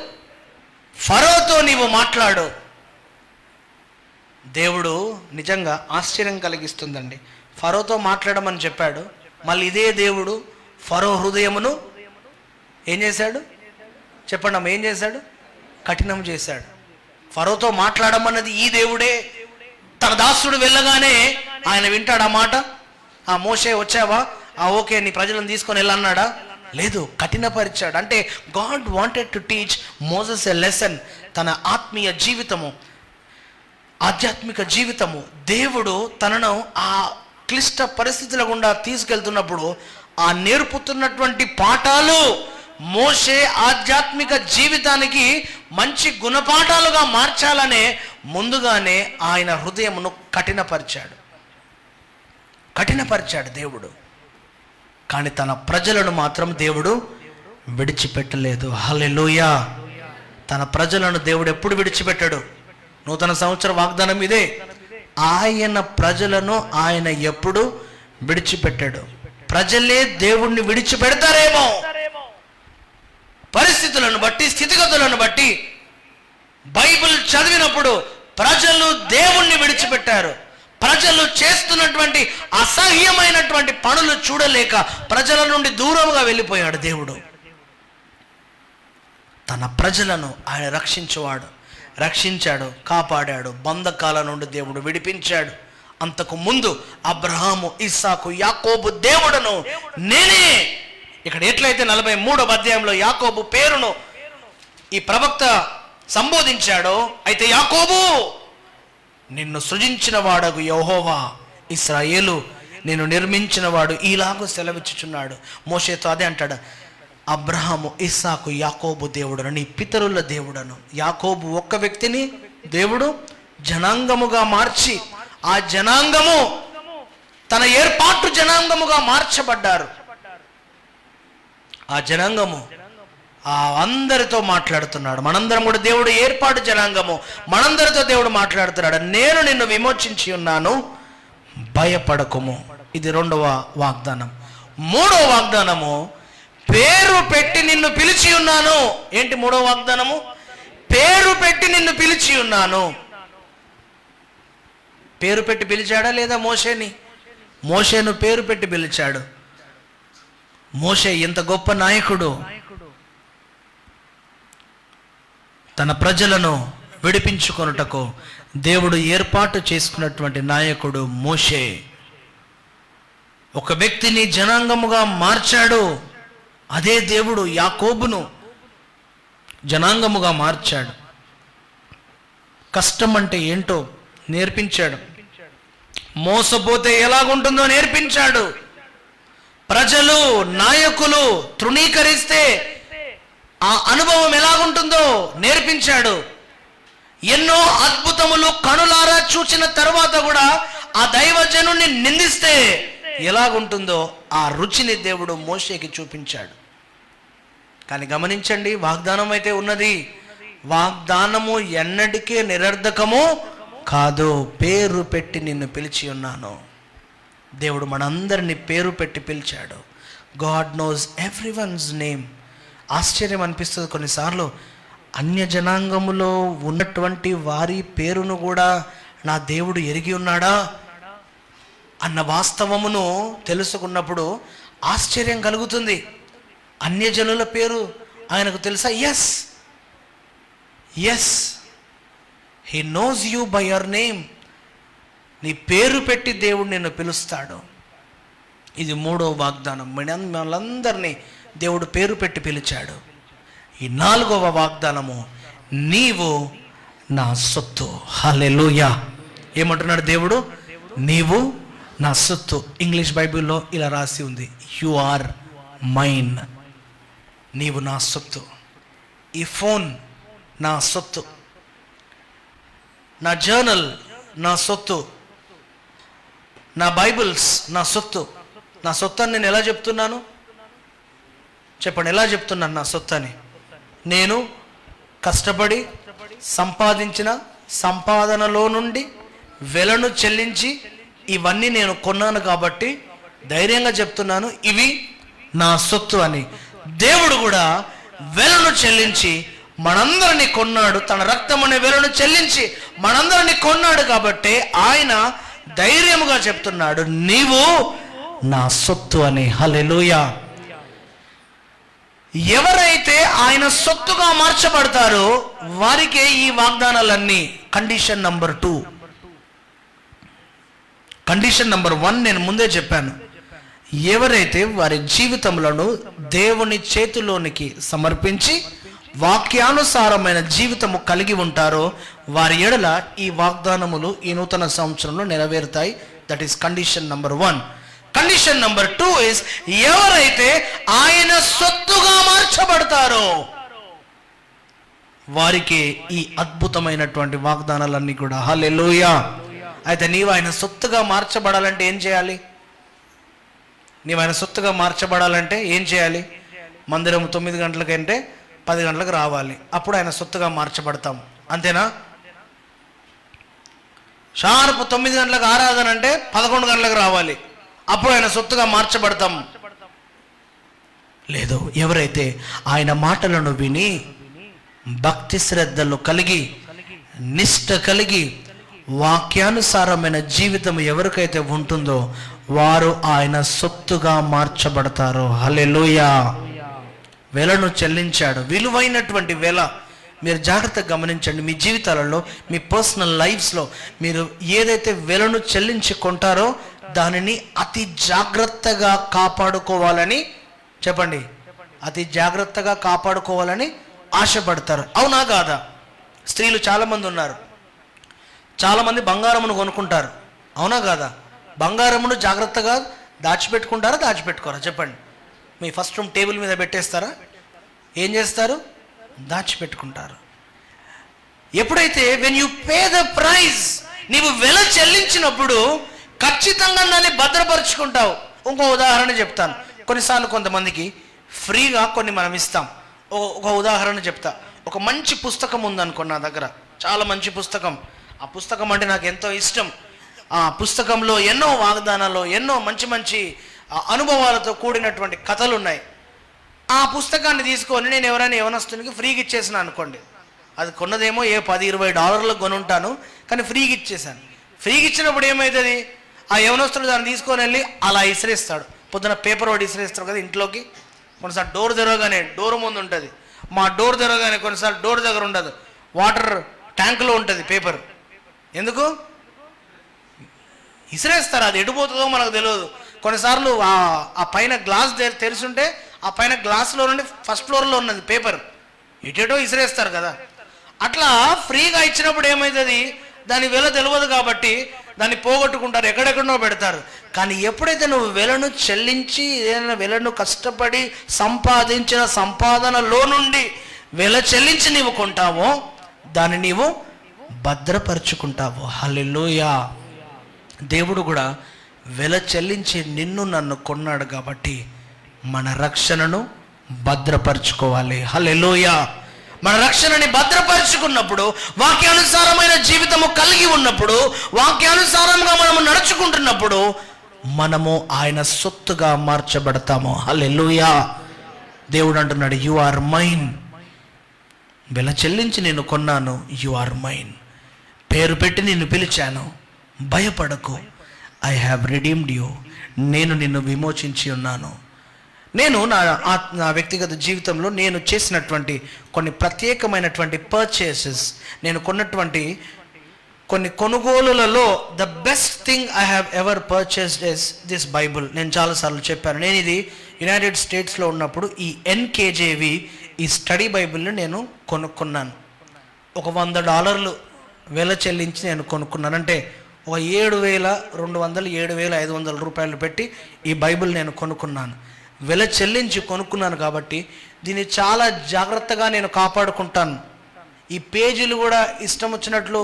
ఫరోతో నీవు మాట్లాడు. దేవుడు నిజంగా ఆశ్చర్యం కలిగిస్తుందండి. ఫరోతో మాట్లాడమని చెప్పాడు, మళ్ళీ ఇదే దేవుడు ఫరో హృదయమును ఏం చేశాడు చెప్పండి అమ్మ, ఏం చేశాడు? కఠినం చేశాడు. ఫరోతో మాట్లాడమన్నది ఈ దేవుడే. తన దాసుడు వెళ్ళగానే ఆయన వింటాడు ఆ మాట? ఆ మోషే వచ్చావా, ఓకే నీ ప్రజలను తీసుకొని వెళ్ళన్నాడా? లేదు, కఠినపరిచాడు. అంటే God wanted to teach Moses a lesson. తన ఆత్మీయ జీవితము, ఆధ్యాత్మిక జీవితము, దేవుడు తనను ఆ క్లిష్ట పరిస్థితుల గుండా తీసుకెళ్తున్నప్పుడు ఆ నేర్పుతున్నటువంటి పాఠాలు మోషే ఆధ్యాత్మిక జీవితానికి మంచి గుణపాఠాలుగా మార్చాలనే ముందుగానే ఆయన హృదయమును కఠినపరిచాడు దేవుడు. కానీ తన ప్రజలను మాత్రం దేవుడు విడిచిపెట్టలేదు. హల్లెలూయా. తన ప్రజలను దేవుడు ఎప్పుడు విడిచిపెట్టాడు? నూతన సంవత్సర వాగ్దానం ఇదే, ఆయన ప్రజలను ఆయన ఎప్పుడు విడిచిపెట్టాడు. ప్రజలే దేవుణ్ణి విడిచిపెడతారేమో, పరిస్థితులను బట్టి, స్థితిగతులను బట్టి. బైబిల్ చదివినప్పుడు ప్రజలు దేవుణ్ణి విడిచిపెట్టారు. ప్రజలు చేస్తున్నటువంటి అసహ్యమైనటువంటి పనులు చూడలేక ప్రజల నుండి దూరంగా వెళ్ళిపోయాడు దేవుడు. తన ప్రజలను ఆయన రక్షించాడు, కాపాడాడు. బంధకాల నుండి దేవుడు విడిపించాడు. అంతకు ముందు అబ్రహాము, ఇస్సాకు, యాకోబు దేవుడను నేనే. ఇక్కడ ఎట్లయితే 43వ అధ్యాయంలో యాకోబు పేరును ఈ ప్రవక్త సంబోధించాడో, అయితే యాకోబు నిన్ను సృజించిన వాడగు యెహోవా, ఇశ్రాయేలు నేను నిర్మించిన వాడు ఇలాగూ సెలవిచ్చుచున్నాడు. మోషేతో అదే అంటాడు, అబ్రహాము, ఇస్సాకు, యాకోబు దేవుడను, నీ పితరుల దేవుడను. యాకోబు ఒక్క వ్యక్తిని దేవుడు జనాంగముగా మార్చి, ఆ జనాంగము తన ఏర్పాటు జనాంగముగా మార్చబడ్డారు. ఆ జనాంగము అందరితో మాట్లాడుతున్నాడు. మనందరం కూడా దేవుడు ఏర్పాటు జనాంగము, మనందరితో దేవుడు మాట్లాడుతున్నాడు. నేను నిన్ను విమోచించి ఉన్నాను, భయపడకుము. ఇది 2వ వాగ్దానం. 3వ వాగ్దానము, పేరు పెట్టి నిన్ను పిలిచి ఉన్నాను. ఏంటి 3వ వాగ్దానము? పేరు పెట్టి నిన్ను పిలిచి ఉన్నాను. పేరు పెట్టి పిలిచాడా లేదా మోషేని? మోషేను పేరు పెట్టి పిలిచాడు. మోషే ఎంత గొప్ప నాయకుడు! తన ప్రజలను విడిపించుకొనుటకు దేవుడు ఏర్పాటు చేసుకున్నటువంటి నాయకుడు మోషే. ఒక వ్యక్తిని జనాంగముగా మార్చాడు. అదే దేవుడు యాకోబును జనాంగముగా మార్చాడు. కష్టం అంటే ఏంటో నేర్పించాడు. మోసపోతే ఎలాగుంటుందో నేర్పించాడు. ప్రజలు, నాయకులు తృణీకరిస్తే ఆ అనుభవం ఎలాగుంటుందో నేర్పించాడు. ఎన్నో అద్భుతములు కనులారా చూసిన తర్వాత కూడా ఆ దైవజనుని నిందిస్తే ఎలాగుంటుందో ఆ రుచిని దేవుడు మోషేకి చూపించాడు. కానీ గమనించండి, వాగ్దానం అయితే ఉన్నది. వాగ్దానము ఎన్నటికీ నిరర్ధకము కాదు. పేరు పెట్టి నిన్ను పిలిచి ఉన్నాను. దేవుడు మనందరినీ పేరు పెట్టి పిలిచాడు. God knows everyone's name. ఆశ్చర్యం అనిపిస్తుంది కొన్నిసార్లు, అన్య జనాంగములో ఉన్నటువంటి వారి పేరును కూడా నా దేవుడు ఎరిగి ఉన్నాడా అన్న వాస్తవమును తెలుసుకున్నప్పుడు ఆశ్చర్యం కలుగుతుంది. అన్యజనుల పేరు ఆయనకు తెలుసా? Yes, he knows you by your name. నీ పేరు పెట్టి దేవుడు నిన్ను పిలుస్తాడు. ఇది 3వ వాగ్దానం. మనందరినీ దేవుడు పేరు పెట్టి పిలిచాడు. ఈ 4వ వాగ్దానము, నీవు నా సొత్తు. హల్లెలూయా. ఏమంటున్నాడు దేవుడు? నీవు నా సొత్తు. ఇంగ్లీష్ బైబిల్లో ఇలా రాసి ఉంది, యు ఆర్ మైన్. నీవు నా సొత్తు. ఈ ఫోన్ నా సొత్తు, నా జర్నల్ నా సొత్తు, నా బైబిల్స్ నా సొత్తు. నా సొత్తు అని నేను ఎలా చెప్తున్నాను? చెప్పండి, ఎలా చెప్తున్నాను నా సొత్తు అని? నేను కష్టపడి సంపాదించిన సంపాదనలో నుండి వెలను చెల్లించి ఇవన్నీ నేను కొన్నాను కాబట్టి ధైర్యంగా చెప్తున్నాను, ఇవి నా సొత్తు అని. దేవుడు కూడా వెలను చెల్లించి మనందరినీ కొన్నాడు. తన రక్తం అనే వెలను చెల్లించి మనందరినీ కొన్నాడు కాబట్టి ఆయన ధైర్యముగా చెప్తున్నాడు, నీవు నా సొత్తు అని. హల్లెలూయా. ఎవరైతే ఆయన సొత్తుగా మార్చబడతారో వారికే ఈ వాగ్దానాలన్నీ. Condition number 2. కండిషన్ నంబర్ 1 నేను ముందే చెప్పాను. ఎవరైతే వారి జీవితములను దేవుని చేతిలోనికి సమర్పించి వాక్యానుసారమైన జీవితము కలిగి ఉంటారో వారి ఎడల ఈ వాగ్దానములు ఈ నూతన సంవత్సరంలో నెరవేరుతాయి. That is condition number 1. Condition number 2 is, ఎవరైతే ఆయన సొత్తుగా మార్చబడతారో వారికి ఈ అద్భుతమైనటువంటి వాగ్దానాలన్నీ కూడా. హల్లెలూయా. అయితే నీవు ఆయన సొత్తుగా మార్చబడాలంటే ఏం చేయాలి? నీవు ఆయన సొత్తుగా మార్చబడాలంటే ఏం చేయాలి? మందిరం 9 గంటలకంటే 10 గంటలకు రావాలి. అప్పుడు ఆయన సొత్తుగా మార్చబడతాం. అంతేనా? షార్ప్ 9 గంటలకు ఆరాధన అంటే 11 గంటలకు రావాలి. అప్పుడు ఆయన సొత్తుగా మార్చబడతాం. లేదు, ఎవరైతే ఆయన మాటలను విని భక్తి శ్రద్ధలు కలిగి నిష్ఠ కలిగి వాక్యానుసారమైన జీవితం ఎవరికైతే ఉంటుందో వారు ఆయన సొత్తుగా మార్చబడతారు. హల్లెలూయా. వెలను చెల్లించాడు, విలువైనటువంటి వెల. మీరు జాగ్రత్తగా గమనించండి. మీ జీవితాలలో, మీ పర్సనల్ లైఫ్స్లో మీరు ఏదైతే వెలను చెల్లించి కొంటారో దానిని అతి జాగ్రత్తగా కాపాడుకోవాలని, చెప్పండి, అతి జాగ్రత్తగా కాపాడుకోవాలని ఆశపడతారు. అవునా కాదా? స్త్రీలు చాలామంది ఉన్నారు. చాలామంది బంగారమును కొనుక్కుంటారు. అవునా కాదా? బంగారమును జాగ్రత్తగా దాచిపెట్టుకుంటారా, దాచిపెట్టుకోరా? చెప్పండి. మీ ఫస్ట్ రూమ్ టేబుల్ మీద పెట్టేస్తారా? ఏం చేస్తారు? దాచిపెట్టుకుంటారు. ఎప్పుడైతే when you pay the price, నీవు వెల చెల్లించినప్పుడు ఖచ్చితంగా దాన్ని భద్రపరుచుకుంటావు. ఇంకో ఉదాహరణ చెప్తాను. కొన్నిసార్లు కొంతమందికి ఫ్రీగా కొన్ని మనం ఇస్తాం. ఒక ఉదాహరణ చెప్తా. ఒక మంచి పుస్తకం ఉందనుకో నా దగ్గర, చాలా మంచి పుస్తకం. ఆ పుస్తకం అంటే నాకు ఎంతో ఇష్టం. ఆ పుస్తకంలో ఎన్నో వాగ్దానాలు, ఎన్నో మంచి మంచి అనుభవాలతో కూడినటువంటి కథలు ఉన్నాయి. ఆ పుస్తకాన్ని తీసుకొని నేను ఎవరైనా యవనస్తునికి ఫ్రీగా ఇచ్చేసాను అనుకోండి. అది కొన్నదేమో $10-20 కొనుంటాను, కానీ ఫ్రీగా ఇచ్చేసాను. ఫ్రీగా ఇచ్చినప్పుడు ఏమవుతుంది? ఆ యవనస్తుడు దాన్ని తీసుకొని వెళ్ళి అలా ఇసిరేస్తాడు. పొద్దున పేపర్ ఒకటి ఇసిరేస్తాడు కదా ఇంట్లోకి. కొన్నిసార్లు డోర్ తెరవగానే, డోర్ ముందు ఉంటుంది. మా డోర్ తెరవగానే కొన్నిసార్లు డోర్ దగ్గర ఉండదు, వాటర్ ట్యాంకులో ఉంటుంది పేపర్. ఎందుకు ఇసిరేస్తారు? అది ఎడిపోతుందో మనకు తెలియదు. కొన్నిసార్లు ఆ పైన గ్లాస్ తెరిచుంటే ఆ పైన గ్లాస్లో నుండి ఫస్ట్ ఫ్లోర్లో ఉన్నది పేపర్, ఎటేటో ఇసిరేస్తారు కదా. అట్లా ఫ్రీగా ఇచ్చినప్పుడు ఏమవుతుంది? దాని వెల తెలియదు కాబట్టి దాన్ని పోగొట్టుకుంటారు, ఎక్కడెక్కడో పెడతారు. కానీ ఎప్పుడైతే నువ్వు వెలను చెల్లించి ఏదైనా వెలను కష్టపడి సంపాదించిన సంపాదనలో నుండి వెల చెల్లించి నీవు కొంటావో దాన్ని నీవు భద్రపరుచుకుంటావు. హల్లెలూయా. దేవుడు కూడా వెల చెల్లించి నిన్ను నన్ను కొన్నాడు కాబట్టి మన రక్షణను భద్రపరుచుకోవాలి. హల్లెలూయా. మన రక్షణని భద్రపరుచుకున్నప్పుడు, వాక్యానుసారమైన జీవితము కలిగి ఉన్నప్పుడు, వాక్యానుసారంగా మనము నడుచుకుంటున్నప్పుడు మనము ఆయన సొత్తుగా మార్చబడతాము. హల్లెలూయా. దేవుడు అంటున్నాడు, యు ఆర్ మైన్. వెల చెల్లించి నేను కొన్నాను, యు ఆర్ మైన్. పేరు పెట్టి నిన్ను పిలిచాను, భయపడకు, ఐ హ్యావ్ రిడీమ్డ్ యూ. నేను నిన్ను విమోచించి ఉన్నాను. నేను నా వ్యక్తిగత జీవితంలో నేను చేసినటువంటి కొన్ని ప్రత్యేకమైనటువంటి పర్చేసెస్, నేను కొన్నటువంటి కొన్ని కొనుగోలులలో the best thing I have ever purchased is this Bible. నేను చాలాసార్లు చెప్పాను. నేను ఇది యునైటెడ్ స్టేట్స్లో ఉన్నప్పుడు ఈ NKJV ఈ స్టడీ బైబిల్ని నేను కొనుక్కున్నాను. ఒక $100 వెల చెల్లించి నేను కొనుక్కున్నాను. అంటే ఒక 7,200 7,500 రూపాయలు పెట్టి ఈ బైబిల్ నేను కొనుక్కున్నాను. వెల చెల్లించి కొనుక్కున్నాను కాబట్టి దీన్ని చాలా జాగ్రత్తగా నేను కాపాడుకుంటాను. ఈ పేజీలు కూడా ఇష్టం వచ్చినట్లు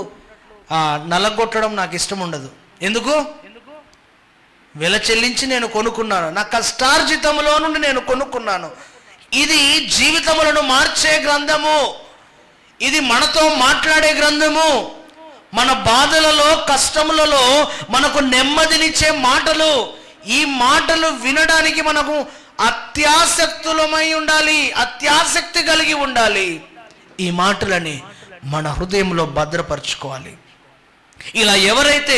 నలగొట్టడం నాకు ఇష్టం ఉండదు. ఎందుకు? వెల చెల్లించి నేను కొనుక్కున్నాను, నా కష్టార్జితంలో నుండి నేను కొనుక్కున్నాను. ఇది జీవితములను మార్చే గ్రంథము, ఇది మనతో మాట్లాడే గ్రంథము. మన బాధలలో, కష్టములలో మనకు నెమ్మదినిచ్చే మాటలు. ఈ మాటలు వినడానికి మనకు అత్యాసక్తులమై ఉండాలి, అత్యాసక్తి కలిగి ఉండాలి. ఈ మాటలని మన హృదయంలో భద్రపరచుకోవాలి. ఇలా ఎవరైతే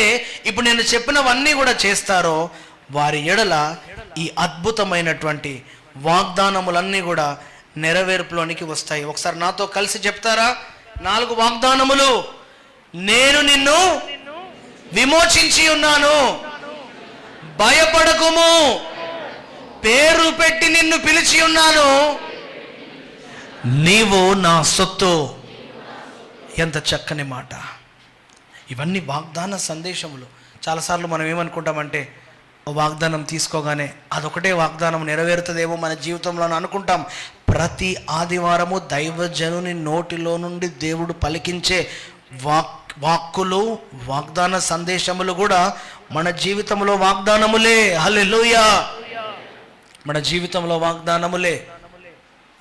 ఇప్పుడు నేను చెప్పినవన్నీ కూడా చేస్తారో వారి ఎడల ఈ అద్భుతమైనటువంటి వాగ్దానములన్నీ కూడా నెరవేర్పులోనికి వస్తాయి. ఒకసారి నాతో కలిసి చెప్తారా? 4 వాగ్దానములు. నేను నిన్ను విమోచించి ఉన్నాను, భయపడకుము, పేరు పెట్టి నిన్ను పిలిచి ఉన్నాను, నీవు నా సొత్తు. ఎంత చక్కని మాట! ఇవన్నీ వాగ్దాన సందేశములు. చాలాసార్లు మనం ఏమనుకుంటామంటే వాగ్దానం తీసుకోగానే అదొకటే వాగ్దానం నెరవేరుతుందేమో మన జీవితంలో అనుకుంటాం. ప్రతి ఆదివారము దైవజనుని నోటిలో నుండి దేవుడు పలికించే వాక్కులు, వాగ్దాన సందేశములు కూడా మన జీవితంలో వాగ్దానములే. హల్లెలూయా! మన జీవితంలో వాగ్దానములే.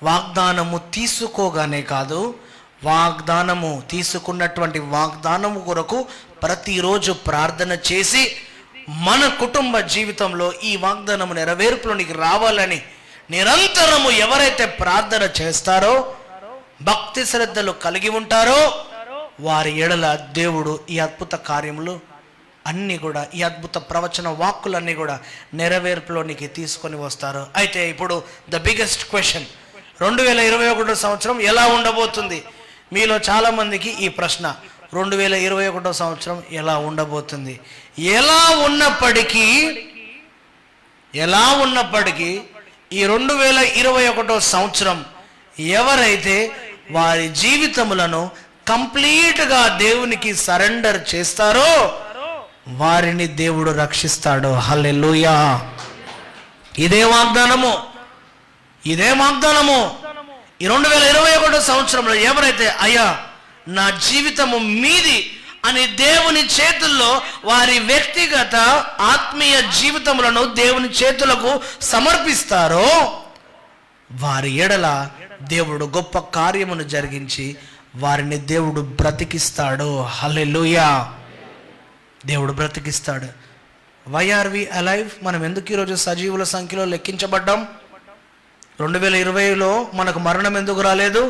వాగ్దానము తీసుకోగానే కాదు, వాగ్దానము తీసుకున్నటువంటి వాగ్దానము కొరకు ప్రతిరోజు ప్రార్థన చేసి మన కుటుంబ జీవితంలో ఈ వాగ్దానము నెరవేర్పులోనికి రావాలని నిరంతరము ఎవరైతే ప్రార్థన చేస్తారో, భక్తి శ్రద్ధలు కలిగి ఉంటారో వారి ఎడల దేవుడు ఈ అద్భుత కార్యములు అన్నీ కూడా, ఈ అద్భుత ప్రవచన వాక్కులన్నీ కూడా నెరవేర్పులోనికి తీసుకొని వస్తారు. అయితే ఇప్పుడు ద బిగ్గెస్ట్ క్వశ్చన్, 2021 సంవత్సరం ఎలా ఉండబోతుంది? మీలో చాలామందికి ఈ ప్రశ్న, 2021 సంవత్సరం ఎలా ఉండబోతుంది? ఎలా ఉన్నప్పటికీ ఈ 2021 సంవత్సరం ఎవరైతే వారి జీవితములను కంప్లీట్గా దేవునికి సరెండర్ చేస్తారో వారిని దేవుడు రక్షిస్తాడు. హల్లెలూయా! ఇదే వాగ్దానము. ఈ 2021 సంవత్సరంలో ఎవరైతే అయ్యా నా జీవితము మీది అని దేవుని చేతుల్లో వారి వ్యక్తిగత ఆత్మీయ జీవితములను దేవుని చేతులకు సమర్పిస్తారో వారి ఎడల దేవుడు గొప్ప కార్యమును జరిగించి వారిని దేవుడు బ్రతికిస్తాడు. హల్లెలూయా! దేవుడు బ్రతికిస్తాడు. Why are we alive? మనం ఎందుకు ఈరోజు సజీవుల సంఖ్యలో లెక్కించబడ్డాం? 2020లో మనకు మరణం ఎందుకు రాలేదు?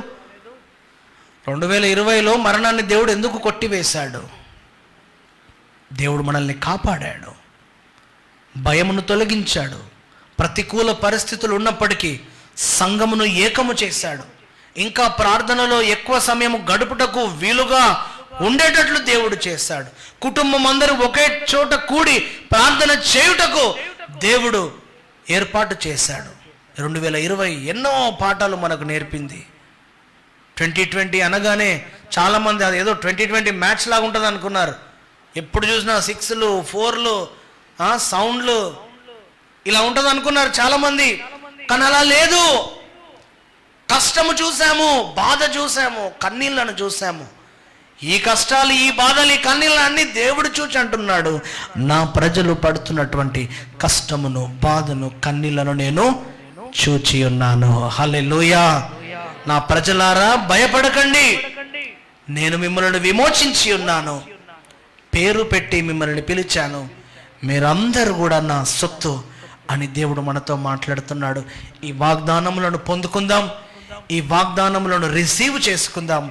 2020లో మరణాన్ని దేవుడు ఎందుకు కొట్టివేశాడు? దేవుడు మనల్ని కాపాడాడు, భయమును తొలగించాడు. ప్రతికూల పరిస్థితులు ఉన్నప్పటికీ సంఘమును ఏకము చేశాడు. ఇంకా ప్రార్థనలో ఎక్కువ సమయం గడుపుటకు వీలుగా ఉండేటట్లు దేవుడు చేశాడు. కుటుంబం అందరూ ఒకే చోట కూడి ప్రార్థన చేయుటకు దేవుడు ఏర్పాటు చేశాడు. 2020 ఎన్నో పాఠాలు మనకు నేర్పింది. 2020 అనగానే చాలామంది అది ఏదో 2020 మ్యాచ్ లాగా ఉంటుంది అనుకున్నారు. ఎప్పుడు చూసినా 6లు 4లు సౌండ్లు ఇలా ఉంటుంది అనుకున్నారు చాలామంది. కానీ అలా లేదు. కష్టము చూసాము, బాధ చూసాము, కన్నీళ్లను చూసాము. ఈ కష్టాలు, ఈ బాధలు, ఈ కన్నీళ్ళు అన్ని దేవుడు చూచి అంటున్నాడు, నా ప్రజలు పడుతున్నటువంటి కష్టమును, బాధను, కన్నీళ్లను నేను చూచి ఉన్నాను. హల్లెలూయా! నా ప్రజలారా భయపడకండి, నేను మిమ్మల్ని విమోచించి ఉన్నాను, పేరు పెట్టి మిమ్మల్ని పిలిచాను, మీరందరూ కూడా నా సొత్తు అని దేవుడు మనతో మాట్లాడుతున్నాడు. ఈ వాగ్దానములను పొందుకుందాం, ఈ వాగ్దానములను రిసీవ్ చేసుకుందాం,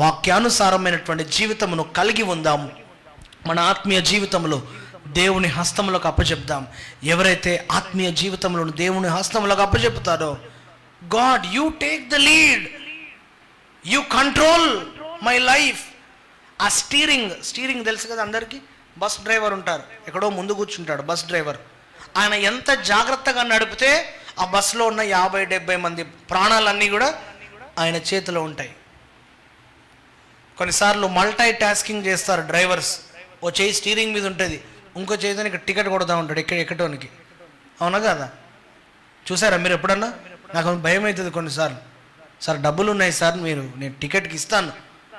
వాక్యానుసారమైనటువంటి జీవితమును కలిగి ఉందాం. మన ఆత్మీయ జీవితంలో దేవుని హస్తములకు అప్పచెప్దాం. ఎవరైతే ఆత్మీయ జీవితంలో దేవుని హస్తములకు అప్పచెప్తారో, God you take the lead, you control my life. ఆ స్టీరింగ్ తెలుసు కదా అందరికీ. బస్ డ్రైవర్ ఉంటారు, ఎక్కడో ముందు కూర్చుంటాడు బస్ డ్రైవర్. ఆయన ఎంత జాగ్రత్తగా నడిపితే ఆ బస్సులో ఉన్న 50-70 మంది ప్రాణాలన్నీ కూడా ఆయన చేతిలో ఉంటాయి. కొన్నిసార్లు మల్టీ టాస్కింగ్ చేస్తారు డ్రైవర్స్. ఓ చేయి స్టీరింగ్ మీద ఉంటుంది, ఇంకో చేతికి టికెట్ కొడతా ఉంటాడు ఎక్కటోనికి. అవునా కదా? చూసారా మీరు ఎప్పుడన్నా? నాకు భయం అవుతుంది కొన్నిసార్లు. సార్ డబ్బులు ఉన్నాయి సార్, నేను టికెట్కి ఇస్తాను,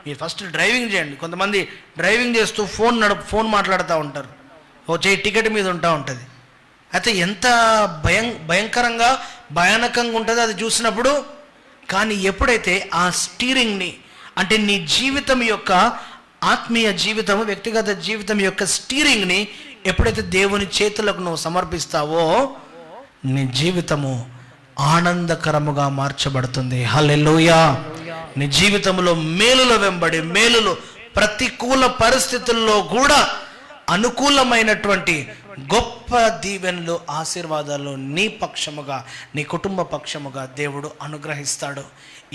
మీరు ఫస్ట్ డ్రైవింగ్ చేయండి. కొంతమంది డ్రైవింగ్ చేస్తూ ఫోన్ మాట్లాడుతూ ఉంటారు, ఓ చేయి టికెట్ మీద ఉంటుంది. అయితే ఎంత భయంకరంగా భయానకంగా ఉంటుందో అది చూసినప్పుడు. కానీ ఎప్పుడైతే ఆ స్టీరింగ్ని, అంటే నీ జీవితం యొక్క ఆత్మీయ జీవితం, వ్యక్తిగత జీవితం యొక్క స్టీరింగ్ని ఎప్పుడైతే దేవుని చేతులకు నువ్వు సమర్పిస్తావో, నీ జీవితము ఆనందకరముగా మార్చబడుతుంది. హల్లెలూయా. నీ జీవితంలో మేలుల వెంబడి మేలులు, ప్రతికూల పరిస్థితుల్లో కూడా అనుకూలమైనటువంటి గొప్ప దీవెనలు, ఆశీర్వాదాలు నీ పక్షముగా, నీ కుటుంబ పక్షముగా దేవుడు అనుగ్రహిస్తాడు.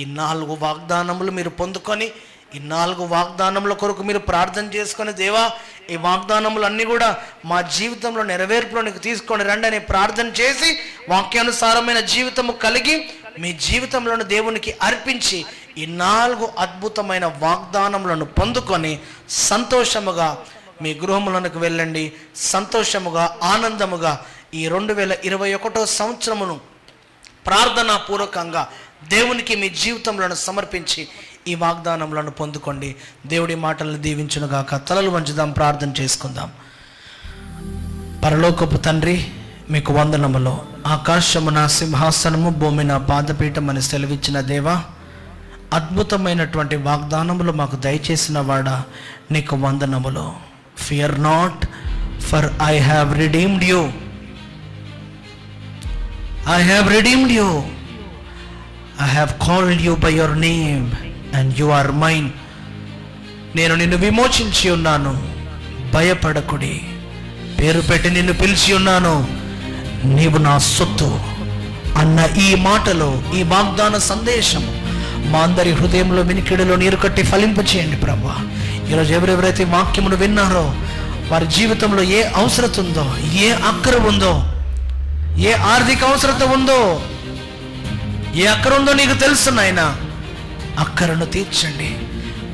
ఈ 4 వాగ్దానములు మీరు పొందుకొని, ఈ 4 వాగ్దానముల కొరకు మీరు ప్రార్థన చేసుకొని, దేవా ఈ వాగ్దానములన్నీ కూడా మా జీవితంలో నెరవేర్పులోనికి తీసుకొని రండి అని ప్రార్థన చేసి, వాక్యానుసారమైన జీవితము కలిగి మీ జీవితంలోని దేవునికి అర్పించి ఈ 4 అద్భుతమైన వాగ్దానములను పొందుకొని సంతోషముగా మీ గృహములకు వెళ్ళండి. సంతోషముగా, ఆనందముగా ఈ 2021 సంవత్సరమును ప్రార్థనాపూర్వకంగా దేవునికి మీ జీవితంలో సమర్పించి ఈ వాగ్దానములను పొందుకోండి. దేవుడి మాటలను దీవించునుగాక. తలలు వంచుదాం, ప్రార్థన చేసుకుందాం. పరలోకపు తండ్రి, మీకు వందనములు. ఆకాశము నా సింహాసనము, భూమి నా పాదపీఠం అని సెలవిచ్చిన దేవా, అద్భుతమైనటువంటి వాగ్దానములు మాకు దయచేసిన వాడా, నీకు వందనములు. Fear not, for I have redeemed you. I have redeemed you. I have called you by your name and you are mine. నేను నిన్ను విమోచించి ఉన్నాను, భయపడకుడి. పేరు పెట్టి నిన్ను పిలిచి ఉన్నాను, నీవు నా సొత్తు అన్న ఈ మాటలో, ఈ వాగ్దాన సందేశం మా అందరి హృదయంలో, వినికిడిలో నీరు కట్టి ఫలింపచేయండి ప్రభువా. ఈరోజు ఎవరెవరైతే వాక్యమును విన్నారో వారి జీవితంలో ఏ అవసరత ఉందో, ఏ అక్కర ఉందో, ఏ ఆర్థిక అవసరత ఉందో, ఏ అక్కర ఉందో నీకు తెలుసు నాయన. అక్కరను తీర్చండి,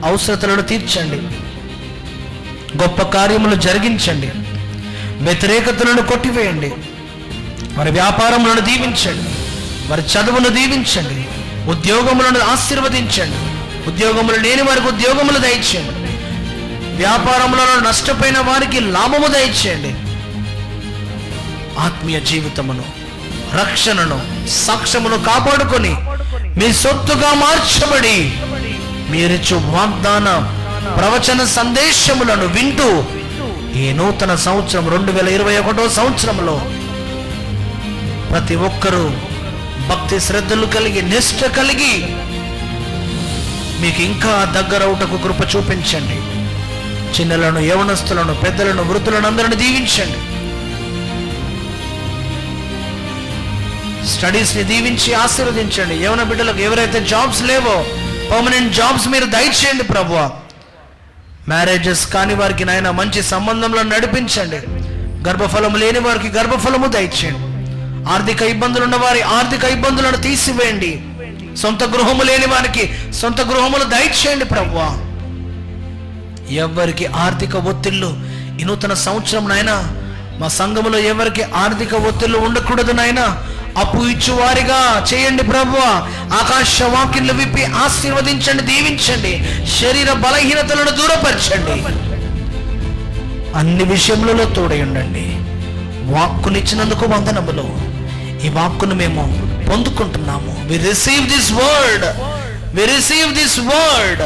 అవసరతలను తీర్చండి, గొప్ప కార్యములు జరిగించండి, వ్యతిరేకతలను కొట్టివేయండి. వారి వ్యాపారములను దీవించండి, వారి చదువును దీవించండి, ఉద్యోగములను ఆశీర్వదించండి, ఉద్యోగములు లేని వారికి ఉద్యోగములు దయచేయండి, వ్యాపారములలో నష్టపోయిన వారికి లాభము దయచేయండి. ఆత్మీయ జీవితమును, రక్షణను, సాక్ష్యమును కాపాడుకొని మీ సొత్తుగా మార్చబడి మీరిచ్చు వాగ్దాన ప్రవచన సందేశములను వింటూ ఈ నూతన సంవత్సరం 2021 సంవత్సరంలో ప్రతి ఒక్కరూ భక్తి శ్రద్ధలు కలిగి, నిష్ఠ కలిగి మీకు ఇంకా దగ్గరవుటకు కృప చూపించండి. చిన్నలను, యవనస్తులను, పెద్దలను, వృద్ధులను అందరిని దీవించండి. స్టడీస్ని దీవించి ఆశీర్వదించండి. యవన బిడ్డలకు ఎవరైతే జాబ్స్ లేవో పర్మనెంట్ జాబ్స్ మీరు దయచేయండి ప్రభువా. మ్యారేజెస్ కాని వారికి నాయన మంచి సంబంధంలో నడిపించండి. గర్భఫలము లేని వారికి గర్భఫలము దయచేయండి. ఆర్థిక ఇబ్బందులు ఉన్న వారి ఆర్థిక ఇబ్బందులను తీసివేయండి. సొంత గృహము లేని వారికి సొంత గృహములు దయచేయండి ప్రభువా. ఎవరికి ఆర్థిక ఒత్తిళ్లు ఈ నూతన సంవత్సరం నాయన మా సంఘములో ఎవరికి ఆర్థిక ఒత్తిళ్లు ఉండకూడదు నాయన, అప్పు ఇచ్చువారిగా చేయండి ప్రభువా. ఆకాశ వాకిళ్లు విప్పి ఆశీర్వదించండి, దీవించండి. శరీర బలహీనతలను దూరపరచండి. అన్ని విషయములలో తోడై ఉండండి. వాక్కునిచ్చినందుకు వందనములు. ఈ వాక్కును మేము పొందుకుంటున్నాము. We receive this word. We receive this word.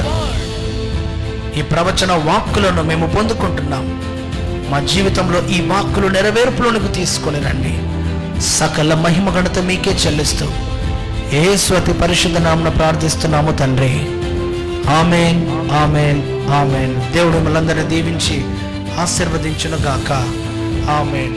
ఈ ప్రవచన వాక్కులను మేము పొందుకుంటున్నాం. మా జీవితంలో ఈ వాక్కులు నెరవేర్పులోనికి తీసుకొని రండి. సకల మహిమ ఘనత మీకే చెల్లిస్తూ యేసు అతి పరిశుద్ధ నామమున ప్రార్థిస్తున్నాము తండ్రి. ఆమేన్, ఆమేన్, ఆమేన్. దేవుడు మిమ్మల్ని అందరినీ దీవించి ఆశీర్వదించును గాక. ఆమేన్.